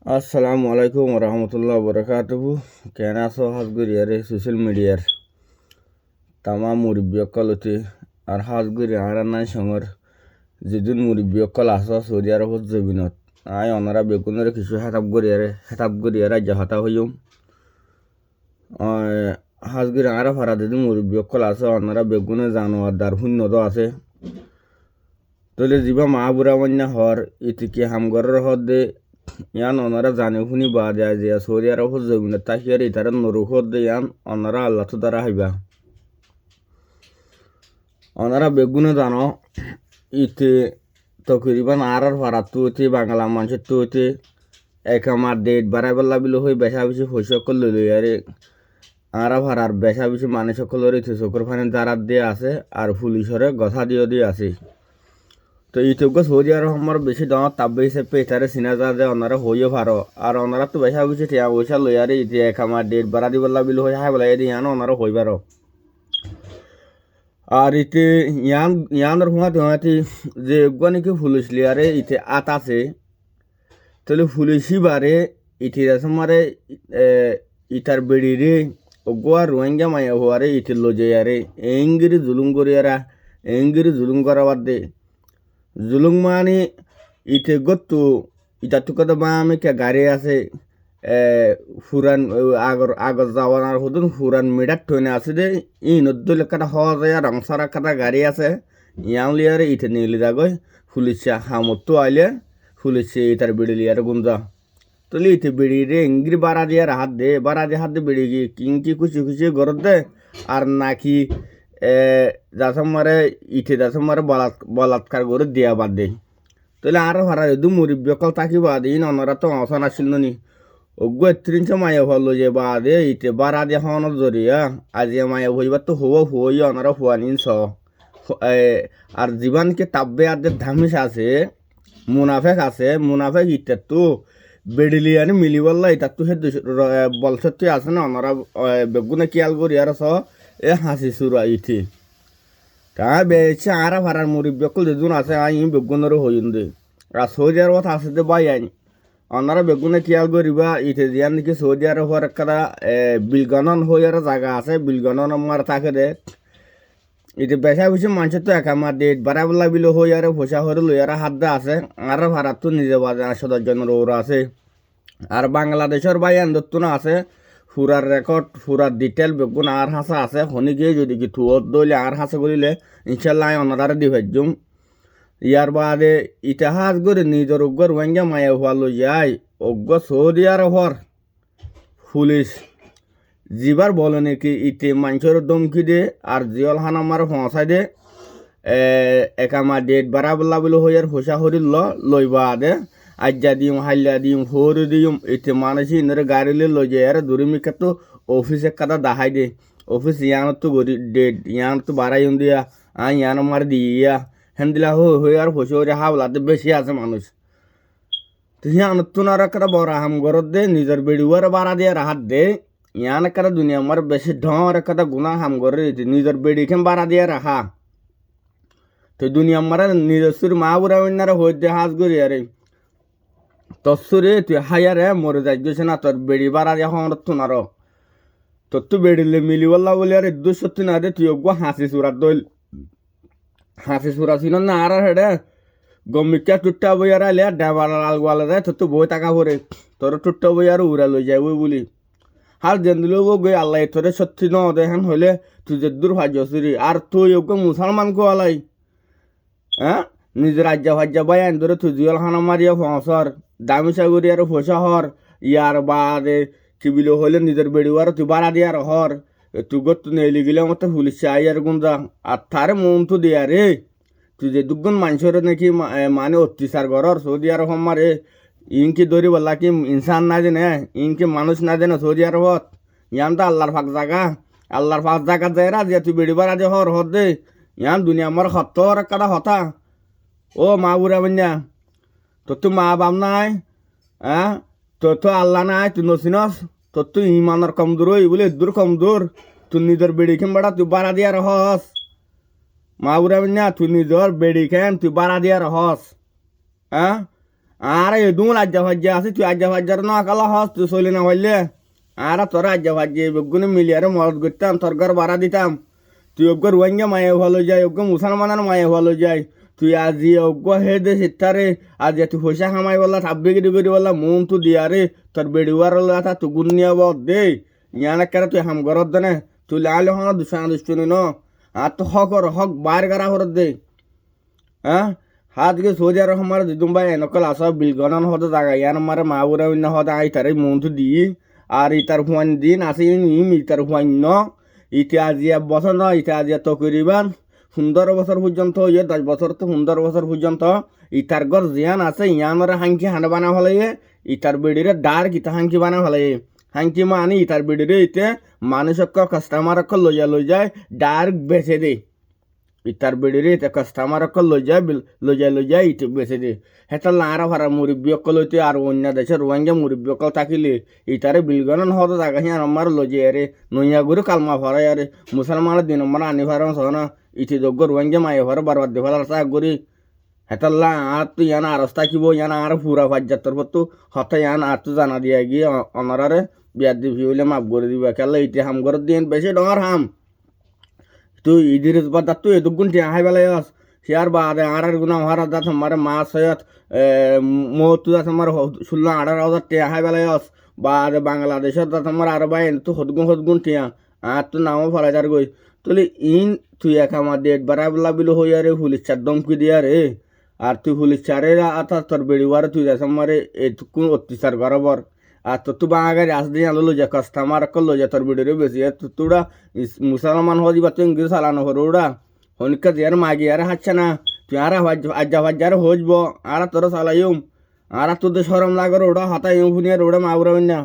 আসসালামু আলাইকুম রহমতুল্লাহ বরকাতুহু। কেন আছো হাজগুড়িয়ারে সোশ্যাল মিডিয়ার তামা মুরব্বী অকলতে আর হাজগুড়ি আর নাই সঙ্গর যেদিন মুরব্বী অকল আস সৌদি আরবত জবিনত আয় অনারা বেগুনের কিছু হেতাব গড়িয়ারে জাহাতা হইম হাজগুড়ি আর ভাড়া যেদিন মুরব্বী অকল আছে অনারা বেগুনে জানোয়ার দার শূন্য আছে তলে যিবা মা বুড়া মন্যা হর ইতিকি হামগরের হর দে ইয়ান অনারা জানে শুনি বা যায় যে সৌদি আরব জমিনে তাহিয়ার ইতারা নরুহদ দে ইয়ান অনারা আল্লাহ তো দ্বারা হইবা অনারা বেগুনে জানো ইতে তকরিবান আর ভাড়াত তো হইতে বাংলা মানুষের তো হইতে একামার ডেট বাড়াই বেলা বিলো হয়ে বেশা বেশি পয়সা সকল লই আরে আর ভাড়ার বেশা বেশি মানুষ সকলের ইতে চকুর ফানে দাঁড়াত দিয়ে আছে আর পুলিশরে গথা দিয়ে আছে। তো ইউটিউব সৌদি আরব আমার বেশি দাম তাব্বে হিসেবে এটারে চিনা যা যে ওনারা হইও ভারো আর ওনারা তো বেশা বেশি টিয়া পয়সা লই আর ইতি এক আমার ডেট বাড়া দিবার লাবিল হয়ে হাই বলাই দিয়ে ইয়ানো ওনারা হই পারো আর ইতে ইয়ানোর হুঁয়াতে যে নাকি পুলিশ লিয়ারে ইতে আত আছে তাহলে পুলিশই বারে ইতি মারে ইটার বেড়ি রে ওগুয়া রোহিঙ্গা মায়া হওয়ারে ইতি লজে আরে এঙ্গিরি জুলুম করিয়ারা এঙ্গিরি জুলুম করা বাদ দে জুলুম মানে ইতে গত্তু ইটা টুকাতে বা আমি কে গাড়ি আছে ফুরান আগর যাওয়ার হদুন ফুরান মিডার টইনে আছে দে ই নদ্দুল একটা হওয়া যায় রংসারা কাটা গাড়ি আছে ইয়াংলিয়ারে ইতে নিলি যাগই পুলিশে হামতো আইলে পুলিশে ইটার বিড়ি লিয়ারে গুঞ্জা তলি ইতে বিড়ি রে ইংরি বাড়া দিয়ে হাত দে বিড়ি গি কিংকি খুশি গরত দে আর নাকি যাসম মারে ইতে যাসম মারে বলাৎকার করে দিয়া বাদ দে তাহলে আর ভাড়া দু মুরব্বী অকল থাকি বাদ ইন অনরা তো অসন আসিল নি ওগো ৩০ মায়া ভালো যে বাদে ইতে বাড়া দিয়ে হওয়ানোর জরিয়া আজি মায়া হইবার তো হই অনারা হওয়া নিন আর জীবনকে তাব্বে আদের ধামিস আছে মুনাফেক ইটার তো বেডিলিয়ানি মিলিবল্লা ইটার তো হে বলসত্তি আছে না অনারা বেগুনে কিয়াল করি আর এ হাসি সুরা ইথি তা বেছে আর ভাড়ার মুরব্বী অকল যেজন আছে আই বেগুনের হইন দে আর সৌদি আরবত আছে দে বাই আইন অনারা বেগুনে কিয়াল করিবা ইতে দিয়ান নাকি সৌদি আরব হওয়ার একটা বিলগনন হইয়ার জায়গা আছে বিলগনন আমার থাকে দে ইতে বেশা বেশি মানুষের তো একামার ডেট বাড়াবেলা বিলো হইয়ারে পয়সা হরে লইয়ারা হাত দা আছে আর ভাড়ার তো নিজে বাজার ১০০০ ওরা আছে আর বাংলাদেশের বাই আন্দোলন আছে ফুরার রেকর্ড ফুরার ডিটেল বেগুন আর হাসা আছে শনি গিয়ে যদি কি থুয়ত দইলে আর হাসা করিলে ইনশাল্লাহ অনারারে দি ভাজ্যম ইয়ার বাদে ইতিহাস করে নিজের অজ্ঞর ওয়াঙ্গা মায়া হওয়া লই যায় অজ্ঞ সৌদি আরবর পুলিশ জিবার বলে নাকি ইতে মানুষের দমকি দে আর জিয়ল হানামার পৌঁছাই দে একামা ডেট বাড়াবলা বলে হইয়ার হোসা হরিল লইবা দে আজ্জা দিম হাল্লা দিম হর দিম ইতে মানুষ ইনরে গাড়িলে লই যায় আর দূরমিকা তো অফিসে কাদা দাহাই দে অফিস ইয়ান তো ডেট ইয়ান তো বাড়াই দিয়া ইয়ান মার দিয়া হেন্দিলা হই আর হোসে হরে হাওলাতে বেশি আছে মানুষ তো ইয়ান তো না একটা বড় হাম গরত দে নিজের বেড়িওয়ার বাড়া দিয়ে হাত দে ইয়ান একটা দুনিয়া আমার বেশি ঢর একটা গুণা হাম করে নিজের বেড়িকে বাড়া দিয়ে রাখা তো দুনিয়া আমার নিজস্ব মা বুড়া অন্যারা হই দে হাজ করি আরে তসুরে তুই হাইয়ারে মরে যাইছে না তোর বেড়ি বাড়া দিয়ে হওয়ার তো না তোর তো বেড়িলে মিলিবল্লা বলে আরে ২৭০ না দে তুই ওগো হাসি সুরা ছিল না আর হেডে গমিকা টুট্টা বইয়ার আইলে ডেবার লাল গোয়ালে যায় তোর তো বই টাকা ভরে তোর টুট্টা বইয়ার উড়া লই যায় ওই বলি হাল জেন্দিলেও গই আল্লাহ তোরে সত্যি ন দেখেন হইলে তুই যে দূর ভাজ্যসুরি আর তুই ওকে মুসলমান কোয়ালাই হ্যাঁ নিজের রাজ্যা বাইন ধরে তুই জিয়াল খানা মারিয়া ফসর দামি সাগরি আর ফসা হর ইয়ার বাদে কি বিলো হইলে নিজের বেড়িওয়ার তুই বাড়া দিয়ার হর তুই গত নেলি গেলে আমার পুলিশ আইয়ার গুঞ্জা আর তারে মন তো দিয়া রে তুই যে দুগুণ মানুষের নাকি মানে অত্যাচার করর সৌদি আরব মারে ইনকি দৌড়ি বললা কি ইনসান না জানে ইনকি মানুষ না জানে সৌদি আরবত ইয়ান তো আল্লাহর ফাঁক জায়গা যায় যে তুই বেড়ি বাড়া যে হর দে ইয়ান দুনিয়া আমার হতর একটা হতা ও মা বুড়া বন্যা তোর তো মা বাপ নাই হ্যাঁ তোর তো আল্লাহ নাই তুই নসিনস তোর তো ইমানের কমজোর ওই বলে দূর কমজোর তুই নিজের বেড়ি খেম বাড়া তুই বাড়া দিয়ার হস মা বুড়া বন্যা তুই নিজের বেড়ি খেম তুই বাড়া দিয়ার হস হ্যাঁ আর এদুন আজ্জা ভাজ্যা আছে তুই আজ্জা ভাজ্যার না কালা হস তুই চলি না হইলে আর তোর আজ্জা ভাজ্যে বেগুনে মিলিয়ারে মরদ করতাম তোর ঘর ভাড়া দিতাম তুই অজ্ঞ রোহিঙ্গা মায়ে ভালো যায় অজ্ঞ মুসলমানের মায়ে ভালো যায় তুই আজি অজ্ঞ হে দে সিতারে আজ তুই পয়সা কামাই বললা থাকবে গিরি করি বললা মন তু দিয়ারে তোর বেড়িওয়ার তা তুই গুণ নিয়ে দে ইয়ানা কেন তুই হাম ঘরত দে তুই লালে হন দুসানা দুষ্টুনি ন আর তো হক বার গারা হরত দে হ্যাঁ হাত গে সোজার আমার দিদুম ভাই এনেকল আসা বিলগণন হতে জায়গা ইয়ান আমার মা বুড়া অন্য হতে আইতারে মন তু দি আর ইতার হুয়ান দিন আছে ইতার হুয়ান ন ইতে আজি এক বছর ন ইতে আজি তো করিবান 15 বছর পর্যন্ত 10 বছর তো 15 বছর পর্যন্ত ইতার গর জিয়ান আছে ইয়ানরে হাঙ্কি হাঁড় বানা ফেলাইয়ে ইতার বেডিরে ডার কিতা হাঙ্কি বানা ফেলাইয়ে হাঙ্কি মানে ইতার বেডিরে ইতে মানুষক কাস্টমারক লই যায় ডার বেচে দে ইতার বেডিরে ইতে কাস্টমারক লই যায় ইতে বেচে দে হেতা লারা ভাড়া মুরব্বীকল হইতে আর অন্য দেশের রোহিঙ্গা মুরব্বীকল থাকিলে ইতারে বিলগণন হতে জায়গা হিয়ান আমার লজে আরে নইয়া গুরু কালমা ভরাই আরে মুসলমানের দিন আমার আনি ভাড়া সহনা ইতি যোগ্য রোহিঙ্গা মায়ে ভরে বারবার দে ফেলার চা করি হেতাল্লা আর তুই ইয়ান আরস থাকিব ইয়ান আর পুরা ভাজ্যাত্তর পর হতে ইয়ান আর তো জানা দিয়া গিয়ে অনারারে বিয়ার দিবি হইলে মাফ করে দিবা খেলা ইতি হাম করে দিন বেশি ডর হাম তুই ইদির বাদ তুই এদুগুণ টিয়া হাই বেলায় আস সিয়ার বাদে আর গুনা হারা দাত আমারে মাছ হয়ত মতো দাত আমার 16-18 হাজার টিয়া হাই বেলায় আস বাদে বাংলাদেশের দাত আমার আর বাই তো হদগুণ টিয়া আর তো নামও ফলাইদার গই তুই ইন তুই এক আমার ডেট বাড়া বলা বিলো হই আরে পুলিশ চার দমকি দিয়া রে আর তুই পুলিশ চারে আতা তোর বেড়িওয়ারে তুই দাস আমারে এটুকু অত্যাচার বরাবর আর তো তু বাঙালি আস দিয়ে আলো যা কাস্টমার করলো যা তোর বেড়িরে বেশি তোরা মুসলমান হওয়া দিবা তুই ইংরেজ চালানো হর ওরা হনিকা দিয়ার মাগি আর হাচ্ছে না তুই আর আজ্জা ভাজ্যার হজব আর তোর চালাইম আর তোদের সরম লাগর ওটা হাতাই ফুনিয়ার ওটা মাগুরা না